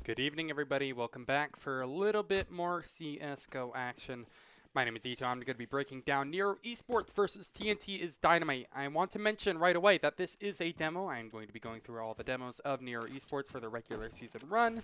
Good evening, everybody. Welcome back for a little bit more CSGO action. My name is Ito. I'm going to be breaking down NERO Esports versus tNt is Dynamite. I want to mention right away that this is a demo. I am going to be going through all the demos of NERO Esports for the regular season run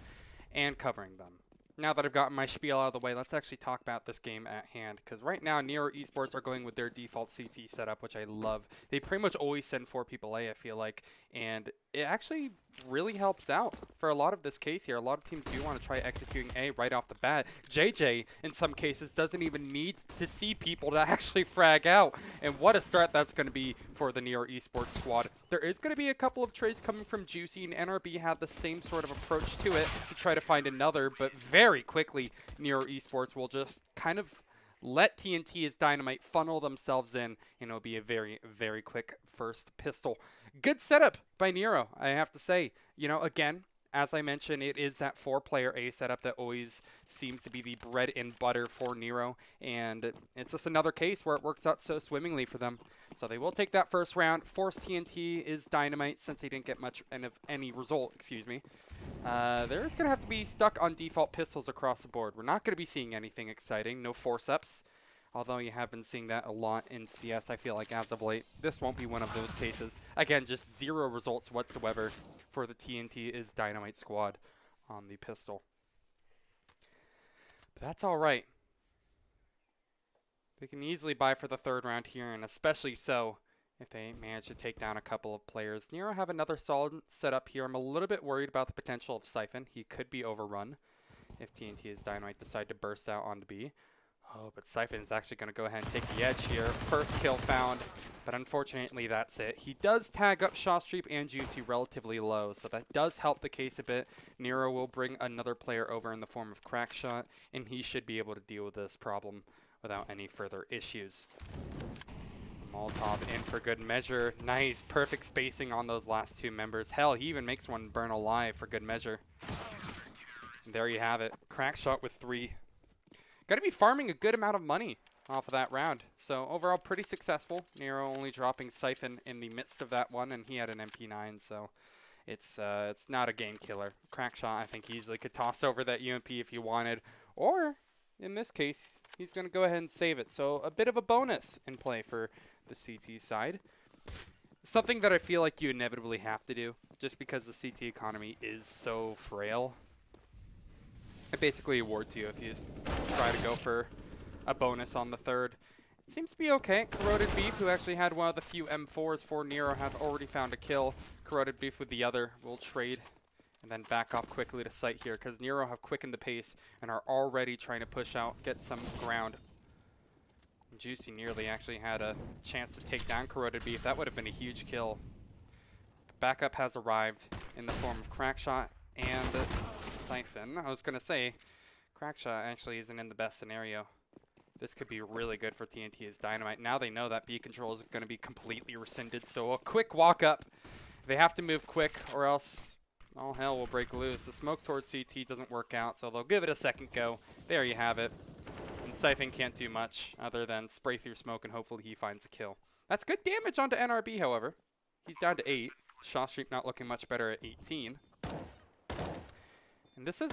and covering them. Now that I've gotten my spiel out of the way, let's actually talk about this game at hand. Because right now, NERO Esports are going with their default CT setup, which I love. They pretty much always send 4 people A, I feel like. And it actually really helps out for a lot of this case here. A lot of teams do want to try executing A right off the bat. JJ, in some cases, doesn't even need to see people to actually frag out. And what a start that's going to be for the NERO Esports squad. There is going to be a couple of trades coming from Juicy, and NRB had the same sort of approach to it to try to find another, but very quickly, NERO Esports will just kind of let tNt as Dynamite funnel themselves in, and it'll be a very, very quick first pistol. Good setup by NERO, I have to say. You know, again, as I mentioned, it is that 4-player A setup that always seems to be the bread and butter for NERO, and it's just another case where it works out so swimmingly for them. So they will take that first round. Force tNt is Dynamite since they didn't get much of any result, excuse me. They're just going to have to be stuck on default pistols across the board. We're not going to be seeing anything exciting, no force-ups. Although you have been seeing that a lot in CS, I feel like as of late. This won't be one of those cases. Again, just 0 results whatsoever for the tNt is Dynamite squad on the pistol. But that's all right. They can easily buy for the 3rd round here, and especially so if they manage to take down a couple of players. NERO have another solid setup here. I'm a little bit worried about the potential of Siphon. He could be overrun if tNt is Dynamite decide to burst out onto B. Oh, but Siphon is actually going to go ahead and take the edge here. First kill found, but unfortunately that's it. He does tag up Shawstreep and Juicy relatively low, so that does help the case a bit. NERO will bring another player over in the form of Crackshot, and he should be able to deal with this problem without any further issues. Molotov in for good measure. Nice, perfect spacing on those last 2 members. Hell, he even makes one burn alive for good measure. And there you have it. Crackshot with 3. Got to be farming a good amount of money off of that round. So overall, pretty successful. NERO only dropping Siphon in the midst of that one, and he had an MP9, so it's not a game killer. Crackshot, I think, easily could toss over that UMP if he wanted, or in this case, he's going to go ahead and save it. So a bit of a bonus in play for the CT side. Something that I feel like you inevitably have to do, just because the CT economy is so frail. It basically awards you if you just try to go for a bonus on the 3rd. It seems to be okay. Corroded Beef, who actually had one of the few M4s for NERO, have already found a kill. Corroded Beef with the other will trade and then back off quickly to site here, because NERO have quickened the pace and are already trying to push out, get some ground. Juicy nearly actually had a chance to take down Corroded Beef. That would have been a huge kill. Backup has arrived in the form of Crackshot and Siphon. I was going to say, Crackshot actually isn't in the best scenario. This could be really good for tNt as Dynamite. Now they know that B control is going to be completely rescinded, so a quick walk up. They have to move quick, or else all hell will break loose. The smoke towards CT doesn't work out, so they'll give it a second go. There you have it. And Siphon can't do much other than spray through smoke, and hopefully he finds a kill. That's good damage onto NRB, however. He's down to 8. Shawstreep not looking much better at 18. And this is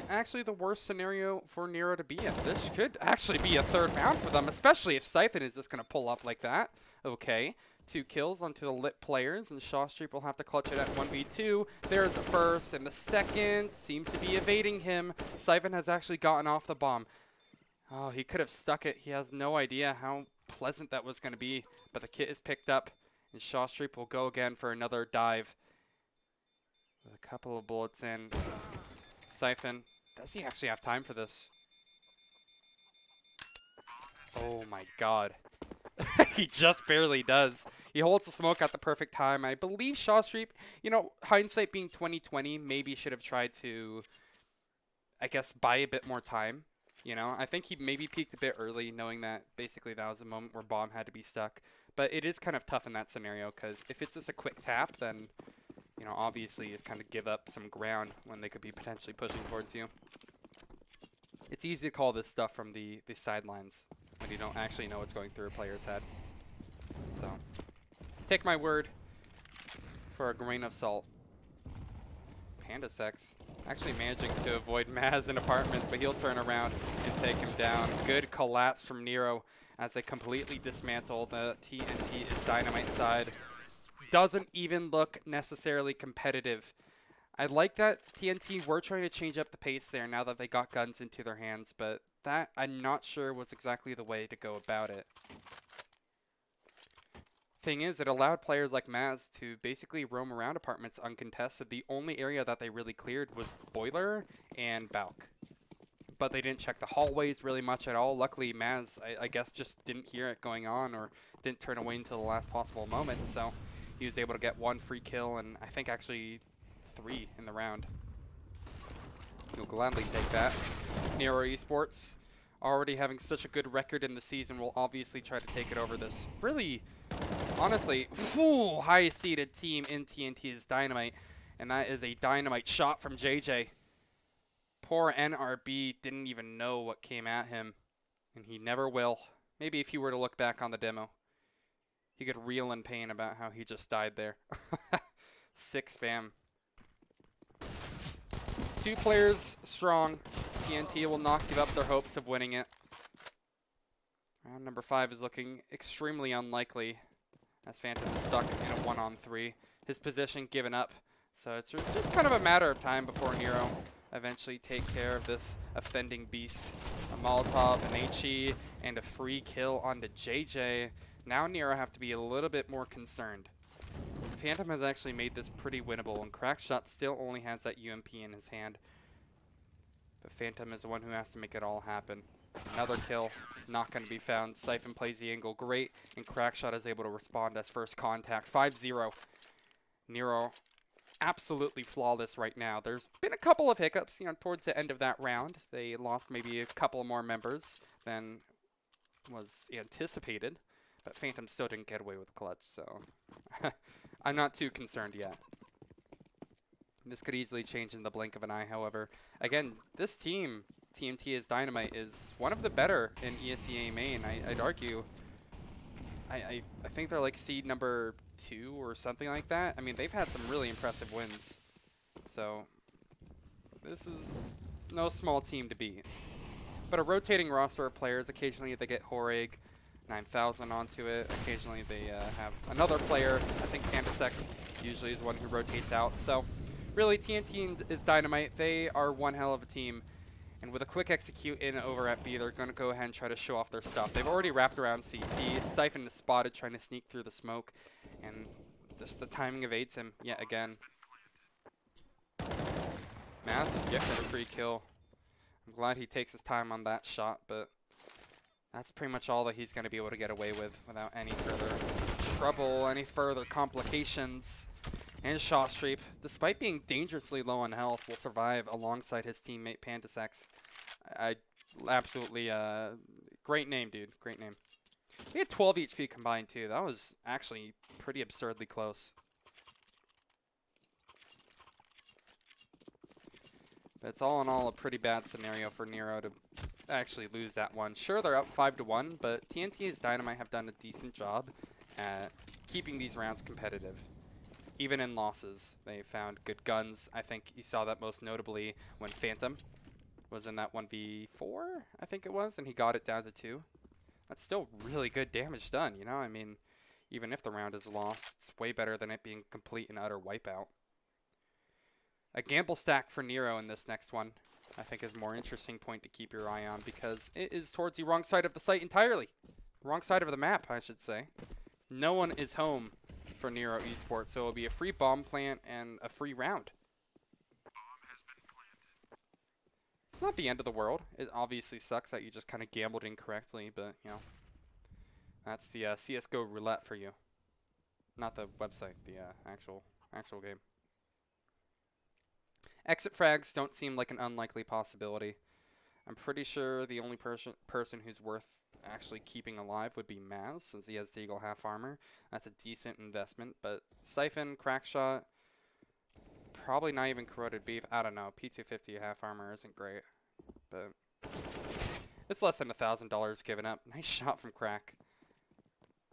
actually the worst scenario for NERO to be in. This could actually be a 3rd round for them, especially if Siphon is just going to pull up like that. Okay, 2 kills onto the lit players, and Shawstreep will have to clutch it at 1v2. There's the first, and the second seems to be evading him. Siphon has actually gotten off the bomb. Oh, he could have stuck it. He has no idea how pleasant that was going to be, but the kit is picked up, and Shawstreep will go again for another dive. With a couple of bullets in. Siphon, does he actually have time for this? Oh my god. He just barely does. He holds the smoke at the perfect time. I believe Shawstreep, you know, hindsight being 2020, maybe should have tried to, I guess, buy a bit more time. You know, I think he maybe peaked a bit early, knowing that basically that was a moment where bomb had to be stuck. But it is kind of tough in that scenario, because if it's just a quick tap, then, you know, obviously it's kind of give up some ground when they could be potentially pushing towards you. It's easy to call this stuff from the sidelines when you don't actually know what's going through a player's head. So, take my word for a grain of salt. Panda Sex. Actually managing to avoid Maz in apartments, but he'll turn around and take him down. Good collapse from NERO as they completely dismantle the tNt is Dynamite side. Doesn't even look necessarily competitive. I like that tNt were trying to change up the pace there now that they got guns into their hands, but that I'm not sure was exactly the way to go about it. Thing is, it allowed players like Maz to basically roam around apartments uncontested. The only area that they really cleared was Boiler and Balk. But they didn't check the hallways really much at all. Luckily, Maz, I guess, just didn't hear it going on or didn't turn away until the last possible moment. So he was able to get 1 free kill and I think actually 3 in the round. He'll gladly take that. NERO Esports, already having such a good record in the season, will obviously try to take it over this really, honestly, high-seeded team in tNt is Dynamite. And that is a Dynamite shot from JJ. Poor NRB didn't even know what came at him. And he never will. Maybe if he were to look back on the demo, he could reel in pain about how he just died there. 6 spam. 2 players strong. tNt will not give up their hopes of winning it. Round number 5 is looking extremely unlikely as Phantom is stuck in a 1-on-3. His position given up. So it's just kind of a matter of time before NERO eventually take care of this offending beast. A Molotov, an HE, and a free kill onto JJ. Now NERO have to be a little bit more concerned. Phantom has actually made this pretty winnable, and Crackshot still only has that UMP in his hand. But Phantom is the one who has to make it all happen. Another kill, not going to be found. Siphon plays the angle great, and Crackshot is able to respond as first contact. 5-0. NERO absolutely flawless right now. There's been a couple of hiccups, towards the end of that round. They lost maybe a couple more members than was anticipated, but Phantom still didn't get away with the clutch, so I'm not too concerned yet. This could easily change in the blink of an eye, however. Again, this team, tNt is Dynamite, is one of the better in ESEA main. I'd argue. I think they're like seed number 2 or something like that. I mean, they've had some really impressive wins. So this is no small team to beat. But a rotating roster of players. Occasionally they get Horeg 9000 onto it. Occasionally they have another player. I think Candacex usually is one who rotates out. So really, tNt is Dynamite. They are one hell of a team. And with a quick execute in over at B, they're going to go ahead and try to show off their stuff. They've already wrapped around CT. Siphon is spotted trying to sneak through the smoke. And just the timing evades him yet again. Maz is gifted a free kill. I'm glad he takes his time on that shot, but that's pretty much all that he's going to be able to get away with without any further trouble, any further complications. And Shot Streep, despite being dangerously low on health, will survive alongside his teammate Pandasex. Absolutely, great name, dude. Great name. He had 12 HP combined, too. That was actually pretty absurdly close. But it's all in all a pretty bad scenario for NERO to actually lose that one. Sure, they're up 5-1, but tNt's Dynamite have done a decent job at keeping these rounds competitive. Even in losses, they found good guns. I think you saw that most notably when Phantom was in that 1v4, I think it was, and he got it down to 2. That's still really good damage done, I mean, even if the round is lost, it's way better than it being complete and utter wipeout. A gamble stack for NERO in this next one, I think, is a more interesting point to keep your eye on because it is towards the wrong side of the site entirely. Wrong side of the map, I should say. No one is home for NERO Esports, so it'll be a free bomb plant and a free round. It's not the end of the world. It obviously sucks that you just kind of gambled incorrectly, but that's the CS:GO roulette for you. Not the website, the actual game. Exit frags don't seem like an unlikely possibility. I'm pretty sure the only person who's worth actually keeping alive would be Maz, since he has Deagle half armor. That's a decent investment, but Siphon, Crackshot, probably not even Corroded Beef. I don't know. P250 half armor isn't great, but it's less than $1,000 given up. Nice shot from Crack.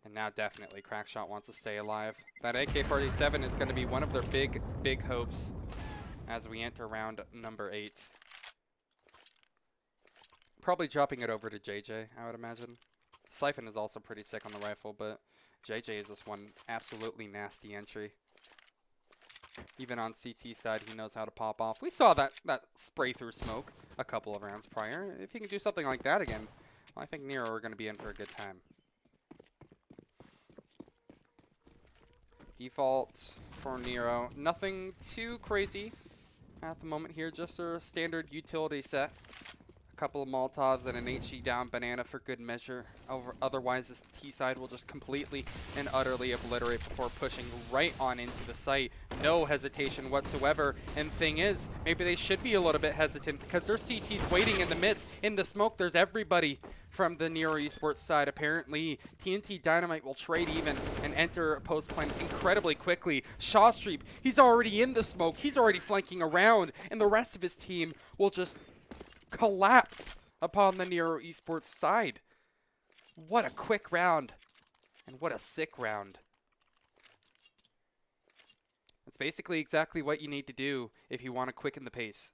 And now definitely Crackshot wants to stay alive. That AK-47 is going to be one of their big hopes as we enter round number 8. Probably dropping it over to JJ, I would imagine. Siphon is also pretty sick on the rifle, but JJ is this one absolutely nasty entry. Even on CT side, he knows how to pop off. We saw that spray through smoke a couple of rounds prior. If he can do something like that again, well, I think NERO are going to be in for a good time. Default for NERO. Nothing too crazy at the moment here. Just a standard utility set. A couple of Molotovs and an HE down banana for good measure. Otherwise, this T side will just completely and utterly obliterate before pushing right on into the site. No hesitation whatsoever. And thing is, maybe they should be a little bit hesitant because their CT's waiting in the midst. In the smoke, there's everybody from the NERO Esports side. Apparently, tNt Dynamite will trade even and enter post plan incredibly quickly. Shawstreep, he's already in the smoke. He's already flanking around. And the rest of his team will just collapse upon the NERO Esports side. What a quick round. And what a sick round. It's basically exactly what you need to do if you want to quicken the pace.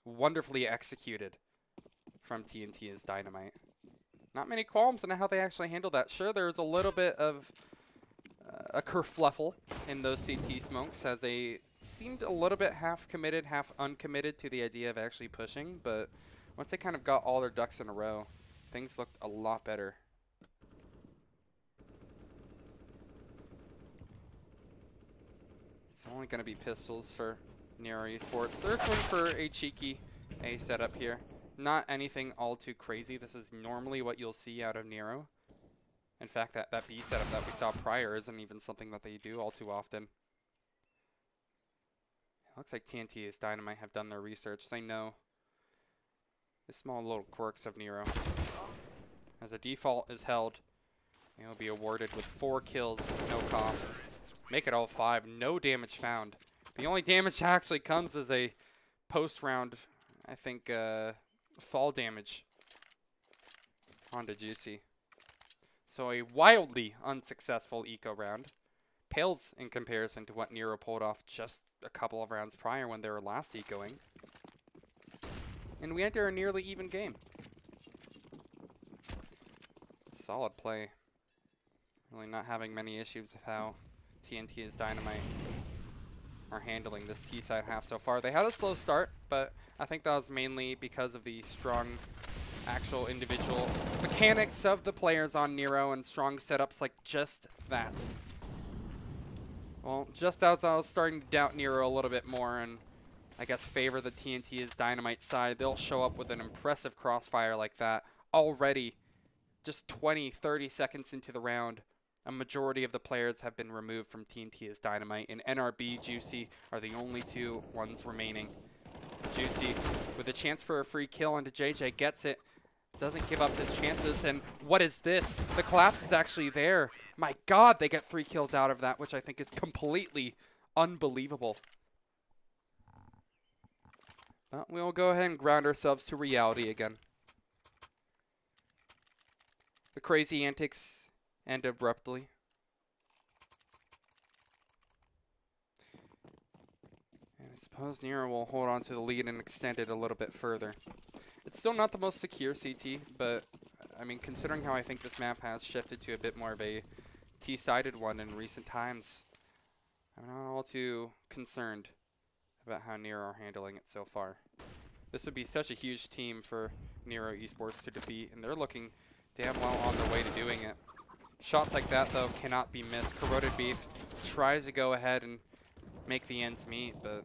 Wonderfully executed from tNt's Dynamite. Not many qualms on how they actually handled that. Sure, there's a little bit of a kerfluffle in those CT smokes as they seemed a little bit half committed, half uncommitted to the idea of actually pushing, but once they kind of got all their ducks in a row, things looked a lot better. It's only going to be pistols for NERO Esports. There's room for a cheeky A setup here. Not anything all too crazy. This is normally what you'll see out of NERO. In fact, that B setup that we saw prior isn't even something that they do all too often. It looks like tNt's Dynamite have done their research. They know the small little quirks of NERO. As a default is held, they will be awarded with 4 kills, no cost. Make it all 5, no damage found. The only damage actually comes as a post-round, I think, fall damage onto Juicy. So a wildly unsuccessful eco round. Pales in comparison to what NERO pulled off just a couple of rounds prior when they were last ecoing. And we enter a nearly even game. Solid play. Really not having many issues with how tNt's Dynamite are handling this T side half so far. They had a slow start, but I think that was mainly because of the strong actual individual mechanics of the players on NERO and strong setups like just that. Well, just as I was starting to doubt NERO a little bit more and I guess favor the tNt's Dynamite side, they'll show up with an impressive crossfire like that already. Just 20-30 seconds into the round, a majority of the players have been removed from tNt's Dynamite, and NRB, Juicy are the only 2 ones remaining. Juicy with a chance for a free kill onto JJ, gets it, doesn't give up his chances, and what is this? The collapse is actually there. My God, they get 3 kills out of that, which I think is completely unbelievable. But we'll go ahead and ground ourselves to reality again. The crazy antics end abruptly. And I suppose NERO will hold on to the lead and extend it a little bit further. It's still not the most secure CT, but I mean, considering how I think this map has shifted to a bit more of a T-sided one in recent times, I'm not all too concerned about how NERO are handling it so far. This would be such a huge team for NERO Esports to defeat, and they're looking damn well on their way to doing it. Shots like that, though, cannot be missed. Corroded Beef tries to go ahead and make the ends meet, but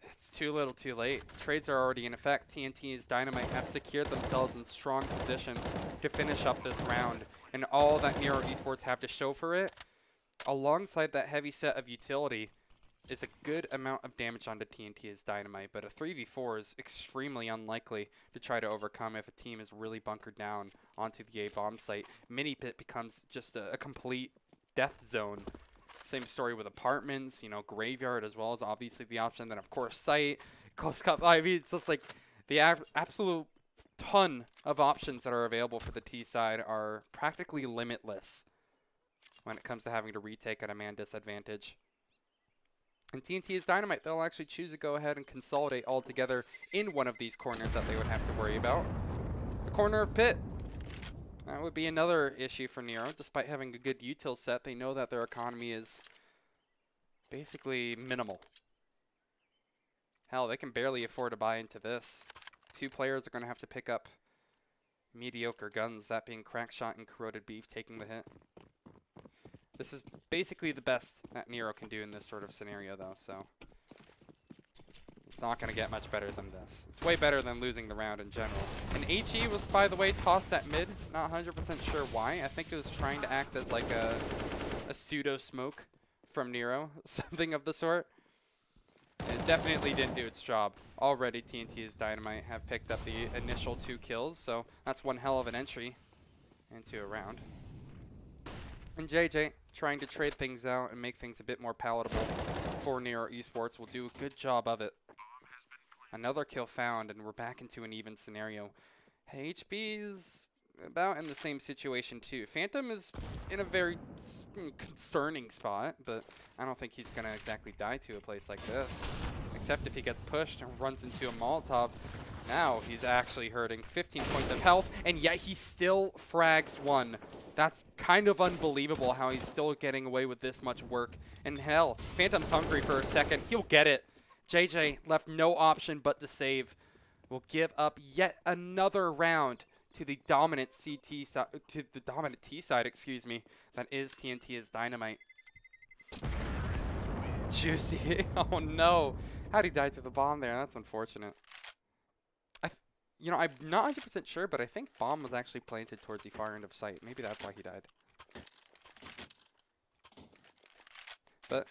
it's too little too late. Trades are already in effect. tNt's Dynamite have secured themselves in strong positions to finish up this round, and all that NERO Esports have to show for it, alongside that heavy set of utility, is a good amount of damage onto tNt's Dynamite, but a 3v4 is extremely unlikely to try to overcome if a team is really bunkered down onto the A bomb site. Mini Pit becomes just a complete death zone. Same story with apartments, you know, graveyard as well as obviously the option. Then of course site, close cup. I mean, it's just like the absolute ton of options that are available for the T side are practically limitless when it comes to having to retake at a man disadvantage. And tNt is Dynamite. They'll actually choose to go ahead and consolidate all together in one of these corners that they would have to worry about. The corner of pit. That would be another issue for NERO. Despite having a good util set, they know that their economy is basically minimal. Hell, they can barely afford to buy into this. 2 players are going to have to pick up mediocre guns, that being Crackshot and Corroded Beef taking the hit. This is basically the best that NERO can do in this sort of scenario, though, so it's not going to get much better than this. It's way better than losing the round in general. And HE was, by the way, tossed at mid. Not 100% sure why. I think it was trying to act as like a pseudo-smoke from NERO, something of the sort. It definitely didn't do its job. Already, tNt is Dynamite have picked up the initial 2 kills, so that's one hell of an entry into a round. And JJ, trying to trade things out and make things a bit more palatable for NERO Esports, will do a good job of it. Another kill found, and we're back into an even scenario. HB's about in the same situation too. Phantom is in a very concerning spot, but I don't think he's going to exactly die to a place like this. Except if he gets pushed and runs into a Molotov. Now he's actually hurting. 15 points of health, and yet he still frags 1. That's kind of unbelievable how he's still getting away with this much work. And hell, Phantom's hungry for a second. He'll get it. JJ left no option but to save. Will give up yet another round to the dominant CT side, to the dominant T side, excuse me. That is tNt is Dynamite. Juicy. Oh no. How'd he die to the bomb there? That's unfortunate. You know, I'm not 100% sure, but I think bomb was actually planted towards the far end of sight. Maybe that's why he died. But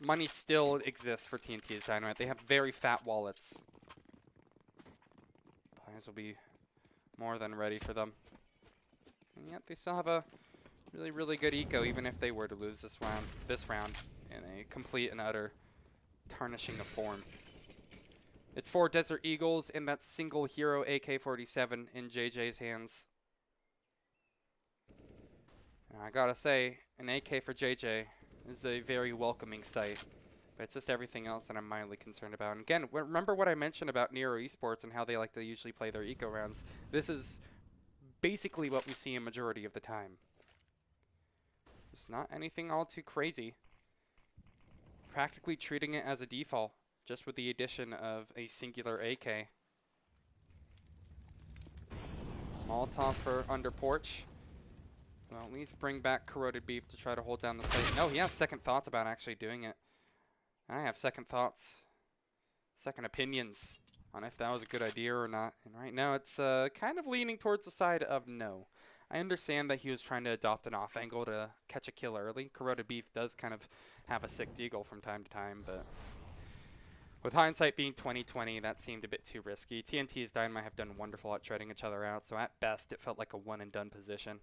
money still exists for tNt is Dynamite. They have very fat wallets. Players will be more than ready for them. And yet they still have a really, really good eco, even if they were to lose this round in a complete and utter tarnishing of form. It's 4 Desert Eagles and that single hero AK-47 in JJ's hands. And I gotta say, an AK for JJ is a very welcoming sight. But it's just everything else that I'm mildly concerned about. And again, remember what I mentioned about NERO Esports and how they like to usually play their eco rounds. This is basically what we see a majority of the time. It's not anything all too crazy. Practically treating it as a default, just with the addition of a singular AK. Molotov for under porch. Well, at least bring back Corroded Beef to try to hold down the site. No, he has second thoughts about actually doing it. I have second thoughts, second opinions on if that was a good idea or not. And right now it's kind of leaning towards the side of no. I understand that he was trying to adopt an off angle to catch a kill early. Corroded Beef does kind of have a sick deagle from time to time, but with hindsight being 2020, that seemed a bit too risky. tNt is Dynamite have done wonderful at treading each other out, so at best it felt like a one and done position.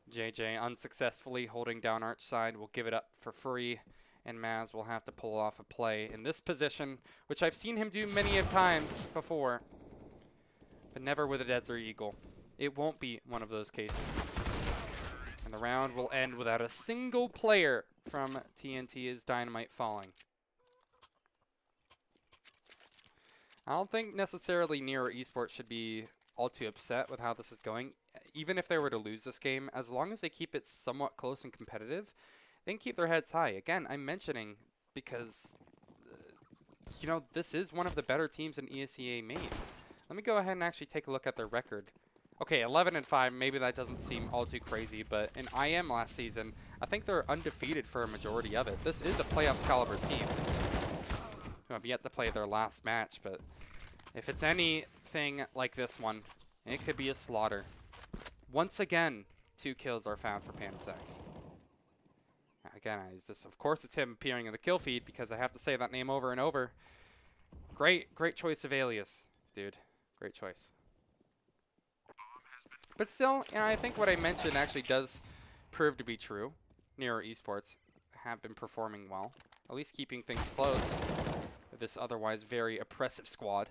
JJ unsuccessfully holding down arch side will give it up for free, and Maz will have to pull off a play in this position, which I've seen him do many a times before, but never with a Desert Eagle. It won't be one of those cases. And the round will end without a single player from tNt is Dynamite falling. I don't think necessarily NERO Esports should be all too upset with how this is going. Even if they were to lose this game, as long as they keep it somewhat close and competitive, they can keep their heads high. Again, I'm mentioning because, you know, this is one of the better teams in ESEA made. Let me go ahead and actually take a look at their record. Okay, 11-5, maybe that doesn't seem all too crazy, but in IM last season, I think they're undefeated for a majority of it. This is a playoffs caliber team who have yet to play their last match, but if it's anything like this one, it could be a slaughter. Once again, 2 kills are found for Panasex. Again, of course it's him appearing in the kill feed because I have to say that name over and over. Great choice of alias, dude. Great choice. But still, you know, I think what I mentioned actually does prove to be true. NERO Esports have been performing well, at least keeping things close with this otherwise very oppressive squad.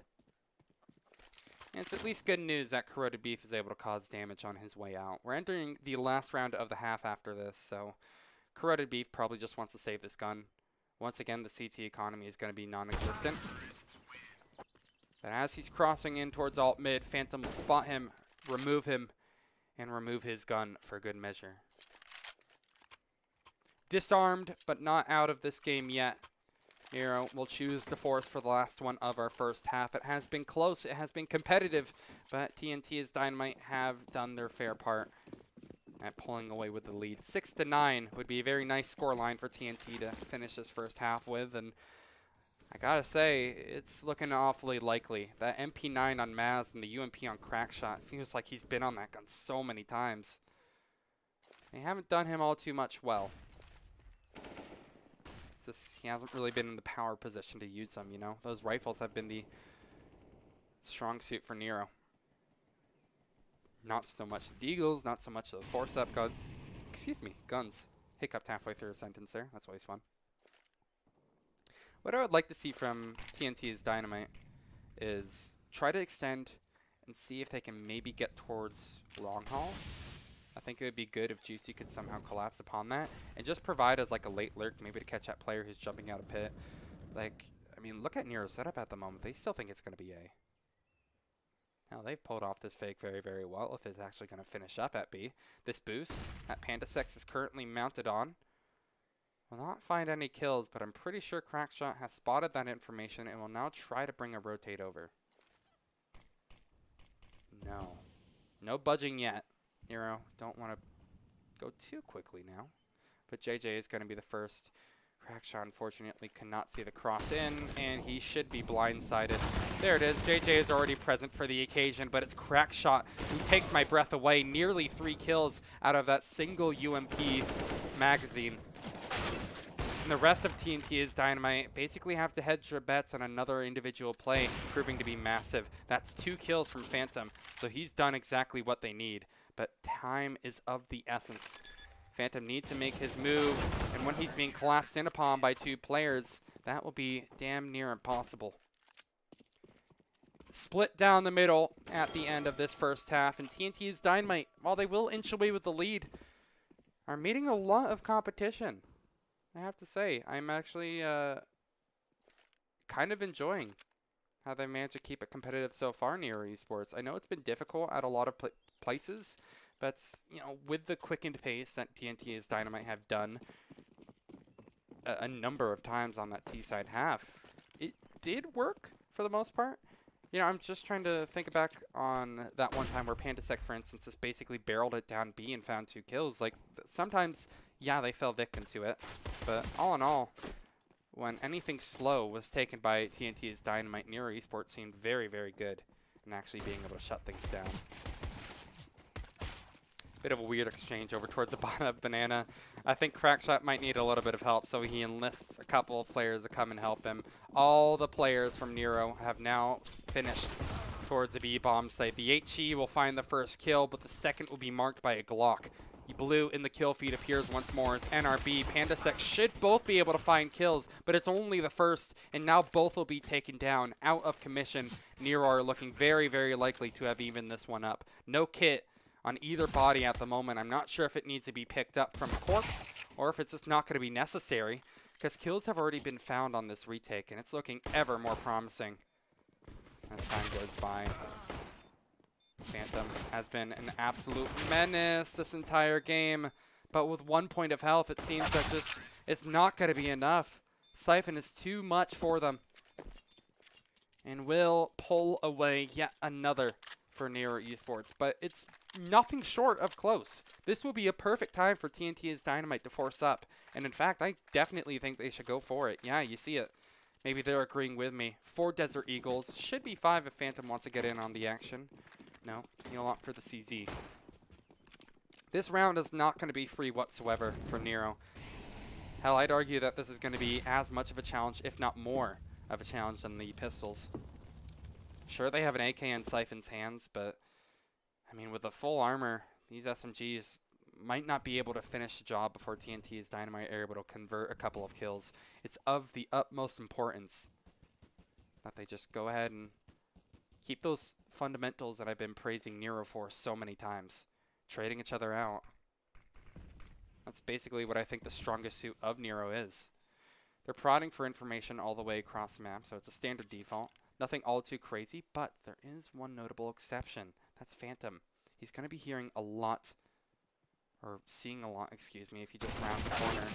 And it's at least good news that Corroded Beef is able to cause damage on his way out. We're entering the last round of the half after this, so Corroded Beef probably just wants to save this gun. Once again, the CT economy is going to be non-existent. But as he's crossing in towards alt mid, Phantom will spot him, and remove his gun for good measure. Disarmed, but not out of this game yet. NERO will choose to force for the last one of our first half. It has been close, it has been competitive, but tNt's Dynamite have done their fair part at pulling away with the lead. 6-9 would be a very nice score line for tNt to finish this first half with, and I gotta say, it's looking awfully likely. That MP9 on Maz and the UMP on Crackshot feels like he's been on that gun so many times. They haven't done him all too much well. It's just, he hasn't really been in the power position to use them, you know? Those rifles have been the strong suit for NERO. Not so much the Deagles, not so much the force-up guns. Excuse me, guns. Hiccuped halfway through a sentence there. That's always fun. What I would like to see from tNt's Dynamite is try to extend and see if they can maybe get towards long haul. I think it would be good if Juicy could somehow collapse upon that and just provide as like a late lurk, maybe to catch that player who's jumping out of pit. Like, I mean, look at NERO's setup at the moment. They still think it's going to be A. Now, they've pulled off this fake very, very well if it's actually going to finish up at B. This boost that PandaSex is currently mounted on will not find any kills, but I'm pretty sure Crackshot has spotted that information and will now try to bring a rotate over. No. No budging yet. NERO, don't want to go too quickly now. But JJ is going to be the first. Crackshot, unfortunately, cannot see the cross in, and he should be blindsided. There it is. JJ is already present for the occasion, but it's Crackshot who takes my breath away. Nearly 3 kills out of that single UMP magazine. And the rest of tNt's Dynamite basically have to hedge their bets on another individual play, proving to be massive. That's 2 kills from Phantom, so he's done exactly what they need. But time is of the essence. Phantom needs to make his move, and when he's being collapsed in upon by 2 players, that will be damn near impossible. Split down the middle at the end of this first half, and tNt's Dynamite, while they will inch away with the lead, are meeting a lot of competition. I have to say, I'm actually kind of enjoying how they managed to keep it competitive so far, NERO Esports. I know it's been difficult at a lot of places, but you know, with the quickened pace that tNt's Dynamite have done a number of times on that T-side half, it did work for the most part. You know, I'm just trying to think back on that one time where PandaSex, for instance, just basically barreled it down B and found 2 kills. Like, sometimes, yeah, they fell victim to it. But all in all, when anything slow was taken by tNt's Dynamite, NERO Esports seemed very, very good in actually being able to shut things down. Bit of a weird exchange over towards the bottom of Banana. I think Crackshot might need a little bit of help, so he enlists a couple of players to come and help him. All the players from NERO have now finished towards the B-bomb site. The HE will find the first kill, but the second will be marked by a Glock. Blue in the kill feed appears once more as NRB. PandaSex should both be able to find kills, but it's only the first, and now both will be taken down out of commission. NERO are looking very, very likely to have evened this one up. No kit on either body at the moment. I'm not sure if it needs to be picked up from a corpse or if it's just not going to be necessary, because kills have already been found on this retake, and it's looking ever more promising as time goes by. Phantom has been an absolute menace this entire game, but with 1 point of health, it seems that just it's not going to be enough. Siphon is too much for them, and will pull away yet another for NERO Esports, but it's nothing short of close. This will be a perfect time for tNt's Dynamite to force up, and in fact, I definitely think they should go for it. Yeah, you see it. Maybe they're agreeing with me. 4 Desert Eagles. Should be 5 if Phantom wants to get in on the action. No, he'll opt for the CZ. This round is not going to be free whatsoever for NERO. Hell, I'd argue that this is going to be as much of a challenge, if not more of a challenge than the pistols. Sure, they have an AK in Siphon's hands, but I mean, with the full armor, these SMGs might not be able to finish the job before tNt's Dynamite are able to convert a couple of kills. It's of the utmost importance that they just go ahead and keep those fundamentals that I've been praising NERO for so many times. Trading each other out. That's basically what I think the strongest suit of NERO is. They're prodding for information all the way across the map, so it's a standard default. Nothing all too crazy, but there is one notable exception. That's Phantom. He's going to be hearing a lot, or seeing a lot, excuse me, if he just rounds the corner.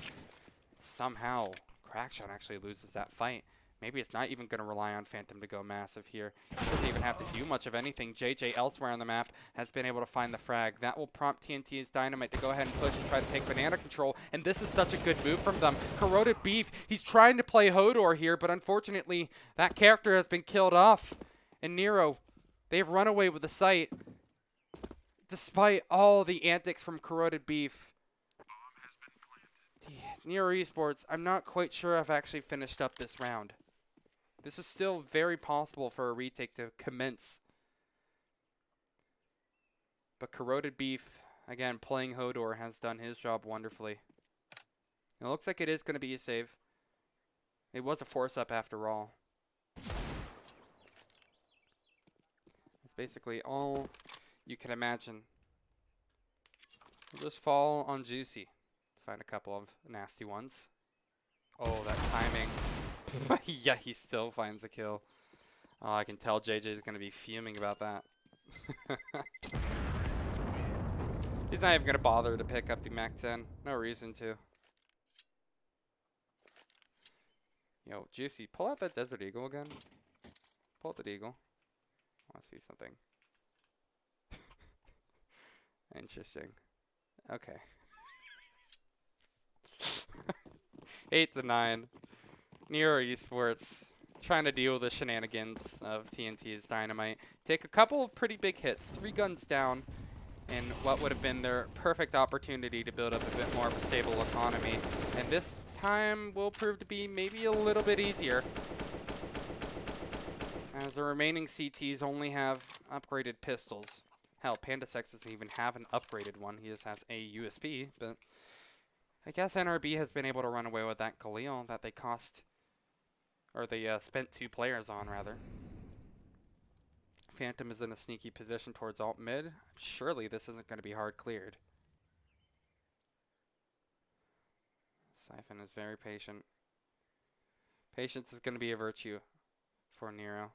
Somehow, Crackshot actually loses that fight. Maybe it's not even going to rely on Phantom to go massive here. He doesn't even have to do much of anything. JJ elsewhere on the map has been able to find the frag. That will prompt tNt's Dynamite to go ahead and push and try to take banana control. And this is such a good move from them. Corroded Beef, he's trying to play Hodor here, but unfortunately, that character has been killed off. And NERO, they've run away with the site. Despite all the antics from Corroded Beef. NERO Esports, I'm not quite sure I've actually finished up this round. This is still very possible for a retake to commence. But Corroded Beef, again, playing Hodor, has done his job wonderfully. It looks like it is going to be a save. It was a force-up after all. It's basically all you can imagine. We'll just fall on Juicy to find a couple of nasty ones. Oh, that timing. Yeah, he still finds a kill. Oh, I can tell JJ is going to be fuming about that. He's not even going to bother to pick up the Mac-10. No reason to. Yo, Juicy, pull out that Desert Eagle again. Pull out the Eagle. I want to see something. Interesting. Okay. 8-9. NERO Esports trying to deal with the shenanigans of tNt's Dynamite. Take a couple of pretty big hits, 3 guns down, in what would have been their perfect opportunity to build up a bit more of a stable economy. And this time will prove to be maybe a little bit easier, as the remaining CTs only have upgraded pistols. Hell, PandaSex doesn't even have an upgraded one. He just has a USP, but I guess NRB has been able to run away with that Khalil that they cost, or they spent 2 players on, rather. Phantom is in a sneaky position towards alt mid. Surely this isn't going to be hard cleared. Siphon is very patient. Patience is going to be a virtue for NERO,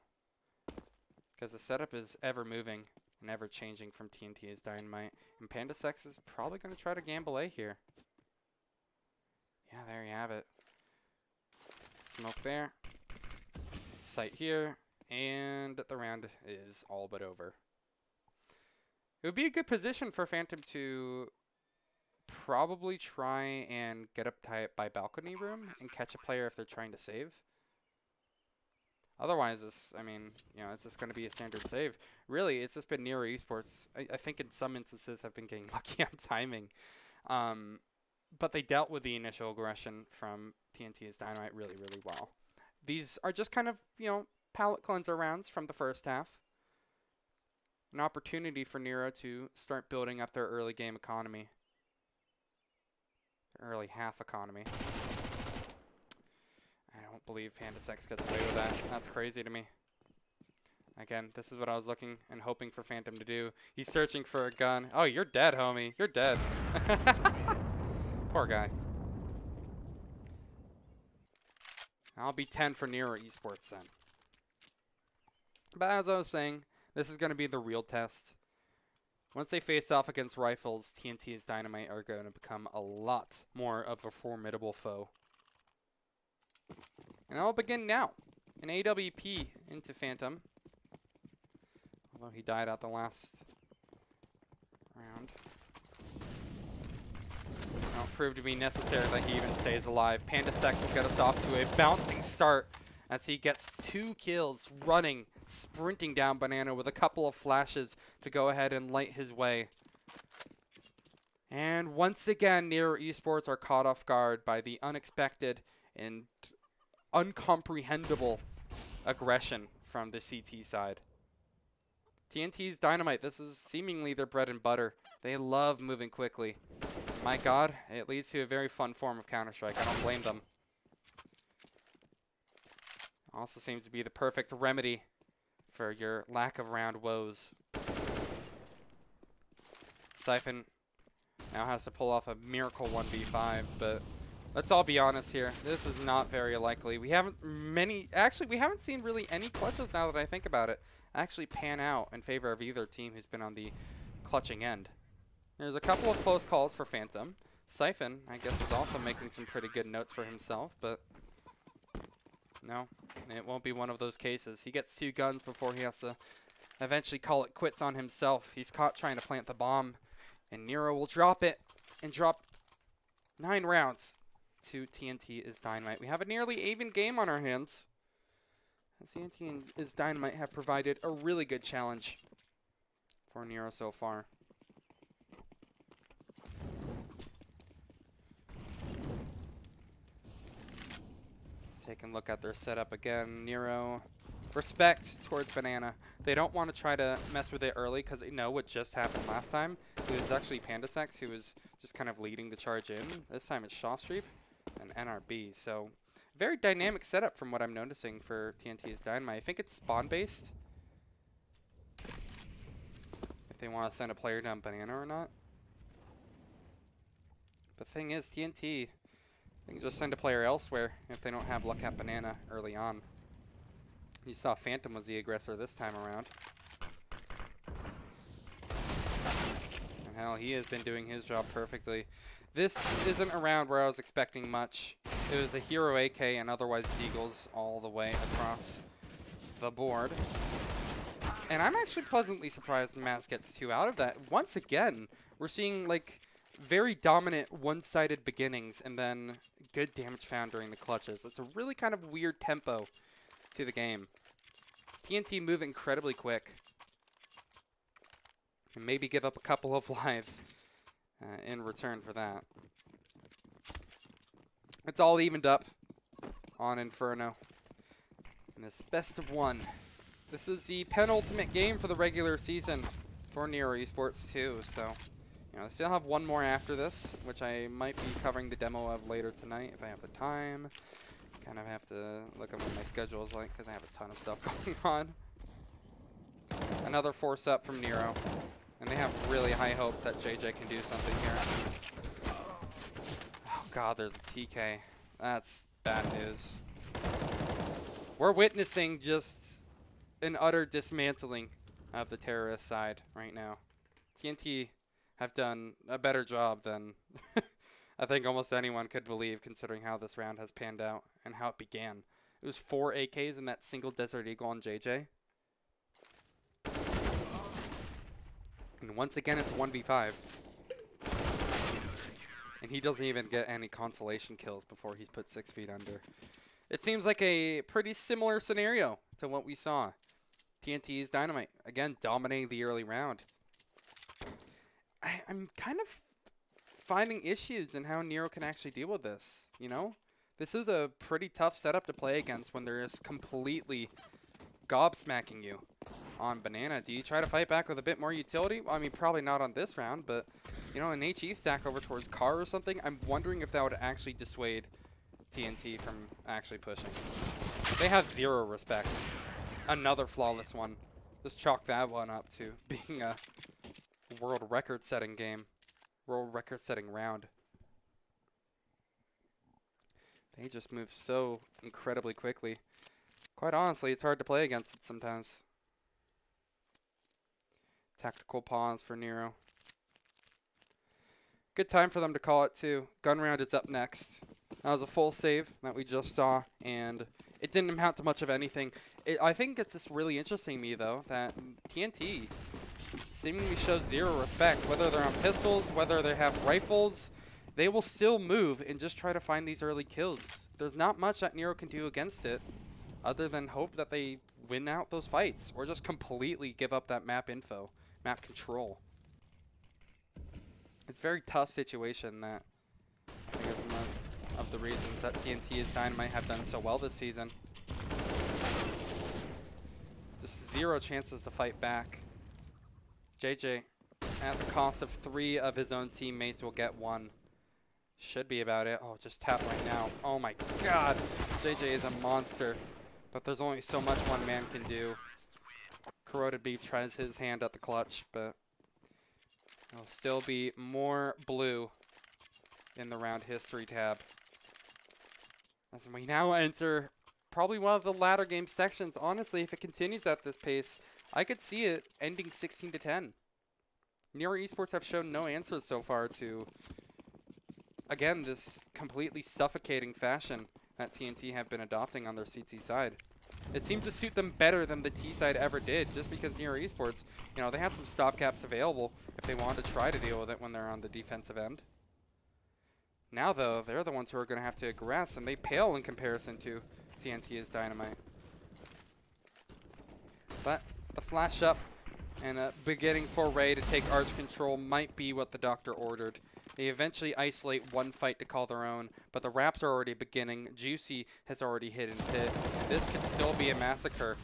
because the setup is ever moving and ever changing from tNt's Dynamite. And PandaSex is probably going to try to gamble A here. Yeah, there you have it. Smoke there. Sight here. And the round is all but over. It would be a good position for Phantom to probably try and get up by balcony room and catch a player if they're trying to save. Otherwise, this, I mean, you know, it's just going to be a standard save. Really, it's just been NERO Esports. I think in some instances have been getting lucky on timing. But they dealt with the initial aggression from tNt's Dynamite really, really well. These are just kind of, you know, palate cleanser rounds from the first half. An opportunity for NERO to start building up their early game economy. Their early half economy. I don't believe PandaSex gets away with that. That's crazy to me. Again, this is what I was looking and hoping for Phantom to do. He's searching for a gun. Oh, you're dead, homie. You're dead. Poor guy. I'll be 10 for NERO Esports then. But as I was saying, this is going to be the real test. Once they face off against rifles, tNt's Dynamite are going to become a lot more of a formidable foe. And I'll begin now. An AWP into Phantom. Although he died at the last round. Won't prove to be necessary that he even stays alive. PandaSex will get us off to a bouncing start as he gets 2 kills running, sprinting down Banana with a couple of flashes to go ahead and light his way. And once again, NERO Esports are caught off guard by the unexpected and uncomprehendable aggression from the CT side. tNt's Dynamite, this is seemingly their bread and butter. They love moving quickly. My God, it leads to a very fun form of Counter-Strike. I don't blame them. Also seems to be the perfect remedy for your lack of round woes. Siphon Now has to pull off a miracle 1v5, but let's all be honest here. This is not very likely. We haven't seen really any clutches, now that I think about it, actually pan out in favor of either team who's been on the clutching end. There's a couple of close calls for Phantom. Siphon, I guess, is also making some pretty good notes for himself, but no, it won't be one of those cases. He gets 2 guns before he has to eventually call it quits on himself. He's caught trying to plant the bomb, and NERO will drop it and drop 9 rounds to tNt is Dynamite. We have a nearly even game on our hands, as tNt is Dynamite have provided a really good challenge for NERO so far. Take a look at their setup again. NERO, respect towards Banana. They don't want to try to mess with it early because they know what just happened last time. It was actually PandaSex who was just kind of leading the charge in. This time it's Shawstreep and NRB. So very dynamic setup from what I'm noticing for tNt's Dynamite. I think it's spawn-based. If they want to send a player down Banana or not. The thing is, tNt, they can just send a player elsewhere if they don't have luck at Banana early on. You saw Phantom was the aggressor this time around. And hell, he has been doing his job perfectly. This isn't a round where I was expecting much. It was a hero AK and otherwise deagles all the way across the board. And I'm actually pleasantly surprised Mats gets 2 out of that. Once again, we're seeing like very dominant one-sided beginnings and then good damage found during the clutches. It's a really kind of weird tempo to the game. tNt move incredibly quick and maybe give up a couple of lives in return for that. It's all evened up on Inferno in this best of 1. This is the penultimate game for the regular season for NERO Esports 2, so I still have 1 more after this, which I might be covering the demo of later tonight if I have the time. Kind of have to look at what my schedule is like because I have a ton of stuff going on. Another force up from NERO, and they have really high hopes that JJ can do something here. Oh god, there's a TK. That's bad news. We're witnessing just an utter dismantling of the terrorist side right now. tNt have done a better job than I think almost anyone could believe, considering how this round has panned out and how it began. It was 4 AKs in that single Desert Eagle on JJ. And once again, it's 1v5. And he doesn't even get any consolation kills before he's put 6 feet under. It seems like a pretty similar scenario to what we saw. tNt's Dynamite, again, dominating the early round. I'm kind of finding issues in how NERO can actually deal with this, you know? This is a pretty tough setup to play against when they're just completely gobsmacking you on Banana. Do you try to fight back with a bit more utility? Well, I mean, probably not on this round, but, you know, an HE stack over towards Car or something, I'm wondering if that would actually dissuade tNt from actually pushing. They have 0 respect. Another flawless one. Just chalk that one up to being a world record-setting game. World record-setting round. They just move so incredibly quickly. Quite honestly, it's hard to play against it sometimes. Tactical pause for NERO. Good time for them to call it too. Gun round is up next. That was a full save that we just saw, and it didn't amount to much of anything. I think it's just really interesting to me, though, that tNt seemingly shows 0 respect. Whether they're on pistols, whether they have rifles, they will still move and just try to find these early kills. There's not much that NERO can do against it, other than hope that they win out those fights, or just completely give up that map info, map control. It's a very tough situation that I think is one of the reasons that tNt's Dynamite have done so well this season. Just 0 chances to fight back. JJ, at the cost of 3 of his own teammates, will get 1. Should be about it. Oh, just tap right now. Oh my god. JJ is a monster. But there's only so much one man can do. Corroded Beef tries his hand at the clutch, but There'll still be more blue in the round history tab. As we now enter probably one of the latter game sections. Honestly, if it continues at this pace, I could see it ending 16-10. NERO Esports have shown no answers so far to, again, this completely suffocating fashion that tNt have been adopting on their CT side. It seems to suit them better than the T side ever did, just because NERO Esports, you know, they had some stopgaps available if they wanted to try to deal with it when they're on the defensive end. Now, though, they're the ones who are going to have to aggress, and they pale in comparison to tNt's Dynamite. But the flash up and a beginning foray to take arch control might be what the doctor ordered. They eventually isolate one fight to call their own, but the wraps are already beginning. Juicy has already hit and hit. This could still be a massacre.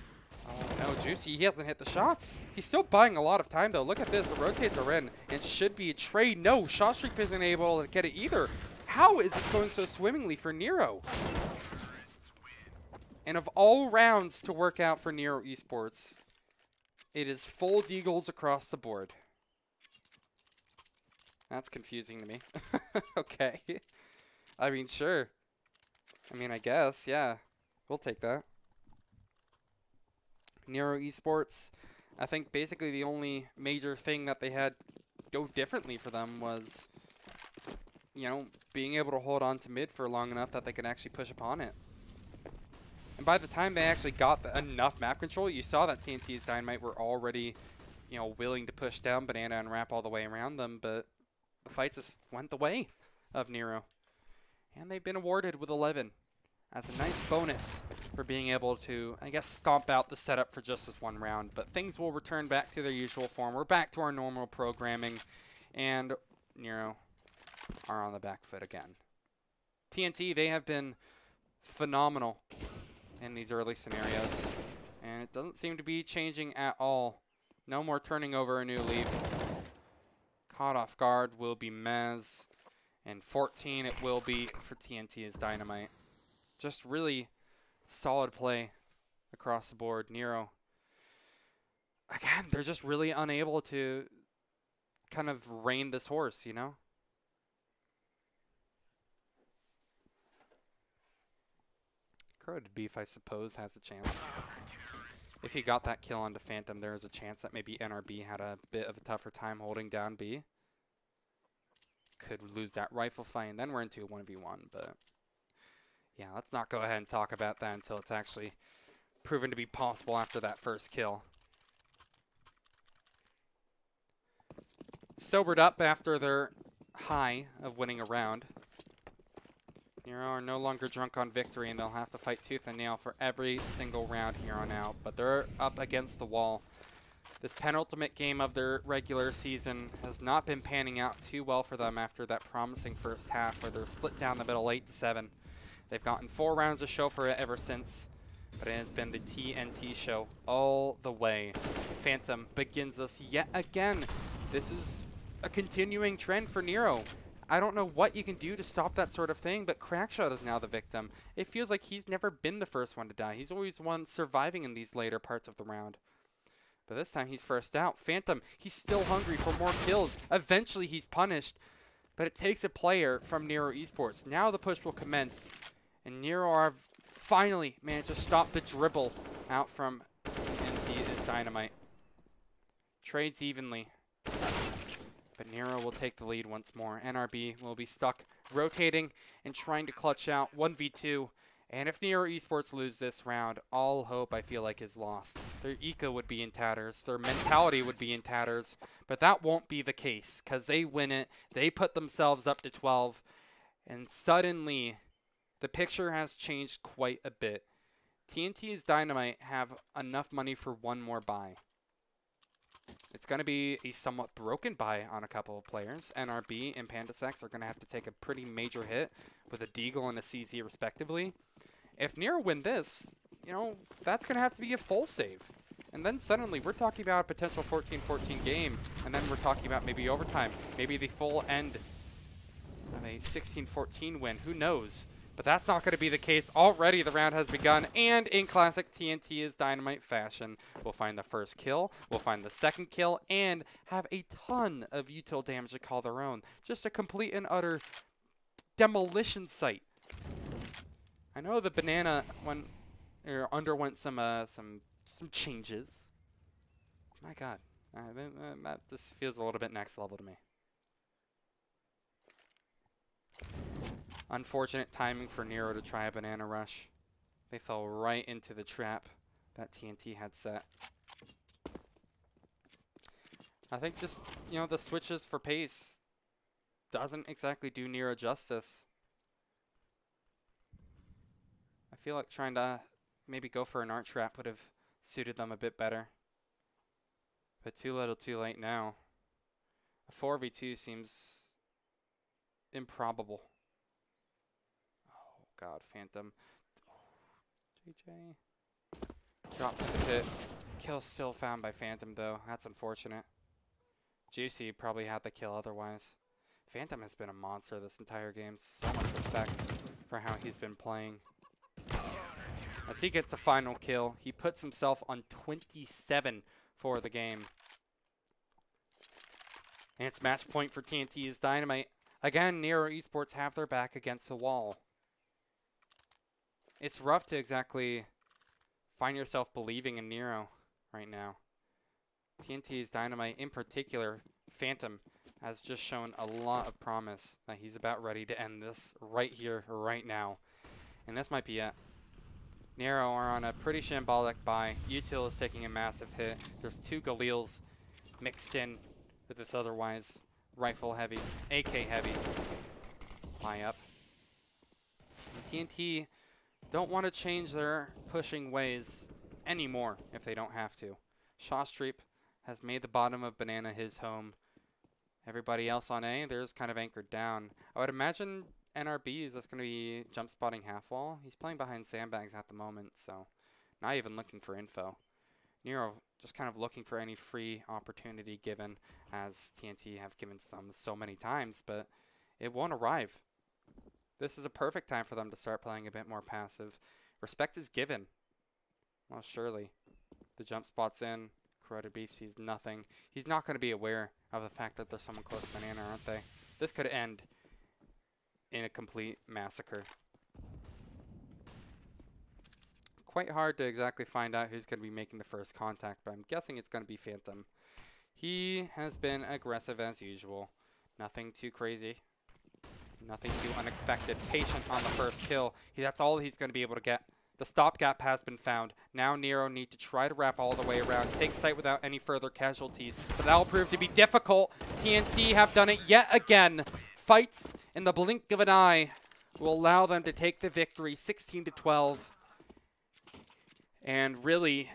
Oh no, Juicy, he hasn't hit the shots. He's still buying a lot of time though. Look at this, the rotates are in, and should be a trade. No, shot streak isn't able to get it either. How is this going so swimmingly for NERO? And of all rounds to work out for NERO Esports, it is full deagles across the board. That's confusing to me. Okay. I mean, sure. I mean, I guess, yeah. We'll take that. NERO Esports, I think basically the only major thing that they had go differently for them was, you know, being able to hold on to mid for long enough that they could actually push upon it. And by the time they actually got enough map control, you saw that tNt's Dynamite were already, you know, willing to push down Banana and wrap all the way around them, but the fights just went the way of NERO. And they've been awarded with 11 as a nice bonus for being able to, I guess, stomp out the setup for just this one round. But things will return back to their usual form. We're back to our normal programming, and NERO are on the back foot again. tNt, they have been phenomenal in these early scenarios, and it doesn't seem to be changing at all. No more turning over a new leaf. Caught off guard will be Mez, and 14 it will be for tNt's Dynamite. Just really solid play across the board. NERO, again, they're just really unable to kind of rein this horse, you know? Corroded Beef, I suppose, has a chance. If he got that kill onto Phantom, there is a chance that maybe NRB had a bit of a tougher time holding down B. Could lose that rifle fight, and then we're into a 1v1, but yeah, let's not go ahead and talk about that until it's actually proven to be possible after that first kill. Sobered up after their high of winning a round. NERO are no longer drunk on victory, and they'll have to fight tooth and nail for every single round here on out. But they're up against the wall. This penultimate game of their regular season has not been panning out too well for them after that promising first half where they're split down the middle 8-7. They've gotten 4 rounds of show for it ever since, but it has been the tNt show all the way. Phantom begins us yet again. This is a continuing trend for NERO. I don't know what you can do to stop that sort of thing, but Crackshot is now the victim. It feels like he's never been the first one to die. He's always the one surviving in these later parts of the round. But this time he's first out. Phantom, he's still hungry for more kills. Eventually he's punished, but it takes a player from NERO Esports. Now the push will commence, and NERO are finally managed to stop the dribble out from tNt's Dynamite. Trades evenly. But NERO will take the lead once more. NRB will be stuck rotating and trying to clutch out 1v2. And if NERO Esports lose this round, all hope, I feel like, is lost. Their eco would be in tatters. Their mentality would be in tatters. But that won't be the case, because they win it. They put themselves up to 12. And suddenly, the picture has changed quite a bit. tNt's Dynamite have enough money for one more buy. It's going to be a somewhat broken buy on a couple of players. NRB and PandaSex are going to have to take a pretty major hit with a Deagle and a CZ respectively. If NERO win this, you know, that's going to have to be a full save. And then suddenly we're talking about a potential 14-14 game, and then we're talking about maybe overtime, maybe the full end of a 16-14 win. Who knows? But that's not going to be the case. Already the round has begun, and in classic tNt Dynamite fashion, we'll find the first kill, we'll find the second kill, and have a ton of util damage to call their own. Just a complete and utter demolition site. I know the banana underwent some changes. My God, that just feels a little bit next level to me. Unfortunate timing for NERO to try a banana rush. They fell right into the trap that tNt had set. I think just, the switches for pace doesn't exactly do NERO justice. I feel like trying to maybe go for an art trap would have suited them a bit better. But too little too late now. A 4v2 seems improbable. God, Phantom. JJ. Drops the pit. Kill still found by Phantom, though. That's unfortunate. Juicy probably had the kill otherwise. Phantom has been a monster this entire game. So much respect for how he's been playing. As he gets the final kill, he puts himself on 27 for the game. And it's match point for tNt Dynamite. Again, NERO Esports have their back against the wall. It's rough to exactly find yourself believing in NERO right now. tNt Dynamite, in particular, Phantom, has just shown a lot of promise that he's about ready to end this right here, right now. And this might be it. NERO are on a pretty shambolic buy. Util is taking a massive hit. There's 2 Galils mixed in with this otherwise rifle heavy, AK heavy buy up. And tNt don't want to change their pushing ways anymore if they don't have to. Shawstreep has made the bottom of Banana his home. Everybody else on A, they're just kind of anchored down. I would imagine NRB is just going to be jump spotting half wall. He's playing behind sandbags at the moment, so not even looking for info. NERO just kind of looking for any free opportunity given, as tNt have given them so many times, but it won't arrive. This is a perfect time for them to start playing a bit more passive. Respect is given. Well, surely. The jump spot's in. Corroded Beef sees nothing. He's not going to be aware of the fact that there's someone close to Banana, aren't they? This could end in a complete massacre. Quite hard to exactly find out who's going to be making the first contact, but I'm guessing it's going to be Phantom. He has been aggressive as usual. Nothing too crazy. Nothing too unexpected. Patient on the first kill. That's all he's going to be able to get. The stopgap has been found. Now NERO need to try to wrap all the way around. Take site without any further casualties. But that will prove to be difficult. tNt have done it yet again. Fights in the blink of an eye will allow them to take the victory 16-12. And really,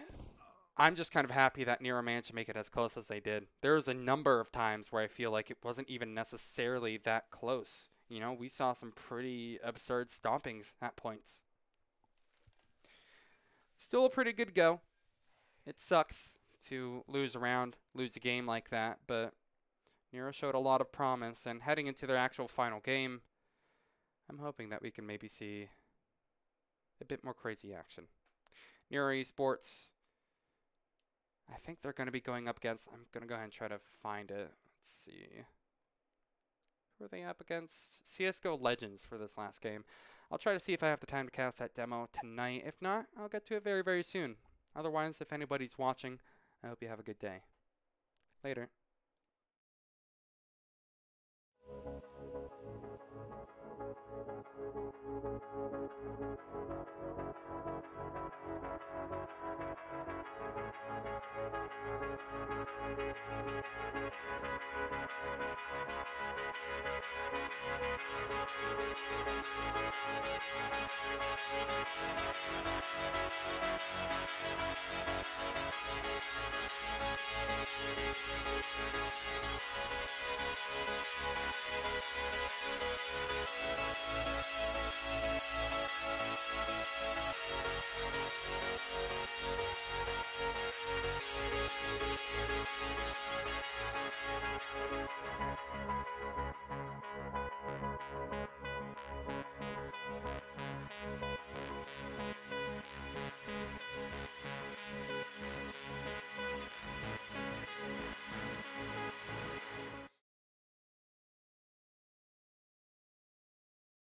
I'm just kind of happy that NERO managed to make it as close as they did. There was a number of times where I feel like it wasn't even necessarily that close. We saw some pretty absurd stompings at points. Still a pretty good go. It sucks to lose a game like that, but NERO showed a lot of promise, and heading into their actual final game, I'm hoping that we can maybe see a bit more crazy action. NERO Esports, I think they're going to be going up against, I'm going to go ahead and try to find it. Let's see. Who are they up against? CSGO Legends for this last game. I'll try to see if I have the time to cast that demo tonight. If not, I'll get to it very, very soon. Otherwise, if anybody's watching, I hope you have a good day. Later.